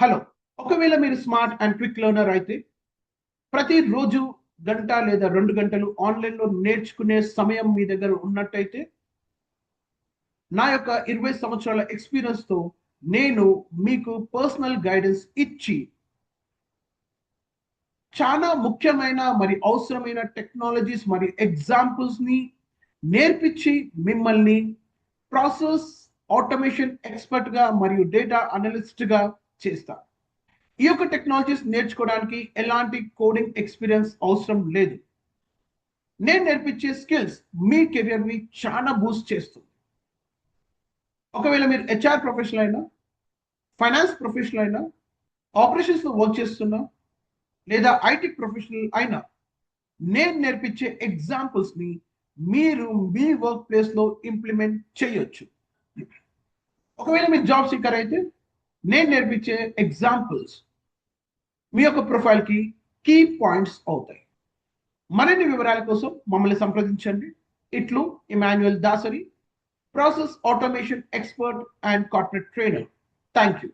Hello. ఒకవేళ మీరు smart and quick learner అయితే ప్రతిరోజు గంట లేదా 2 గంటలు ఆన్‌లైన్‌లో నేర్చుకునే సమయం మీ దగ్గర ఉన్నట్టయితే, నా యొక్క 20 సంవత్సరాల ఎక్స్‌పీరియన్స్‌తో నేను మీకు పర్సనల్ గైడెన్స్ ఇచ్చి, చాలా ముఖ్యమైన మరి అవసరమైన టెక్నాలజీస్ మరియు ఎగ్జాంపుల్స్‌ని నేర్పించి మిమ్మల్ని ప్రాసెస్ ఆటోమేషన్ ఎక్స్‌పర్ట్‌గా మరియు డేటా అనలిస్ట్‌గా చేస్తా. ఈ యొక్క టెక్నాలజీస్ నేర్చుకోవడానికి ఎలాంటి కోడింగ్ ఎక్స్పీరియన్స్ అవసరం లేదు. నేను నేర్పించే స్కిల్స్ మీ కెరియర్‌ని చాలా బూస్ట్ చేస్తుంది. ఒకవేళ మీరు హెచ్ఆర్ ప్రొఫెషనల్ అయినా, ఫైనాన్స్ ప్రొఫెషనల్ అయినా, ఆపరేషన్స్‌లో వర్క్ చేస్తున్నా, లేదా ఐటీ ప్రొఫెషనల్ అయినా, నేను నేర్పించే ఎగ్జాంపుల్స్‌ని మీరు మీ వర్క్ ప్లేస్‌లో ఇంప్లిమెంట్ చేయొచ్చు. ఒకవేళ మీరు జాబ్ సీకర్ అయితే, నేను నేర్పించే ఎగ్జాంపుల్స్ మీ యొక్క ప్రొఫైల్‌కి కీ పాయింట్స్ అవుతాయి. మరిన్ని వివరాల కోసం మమ్మల్ని సంప్రదించండి. ఇట్లు Emmanuel Dasari, process automation expert and corporate trainer. Thank you.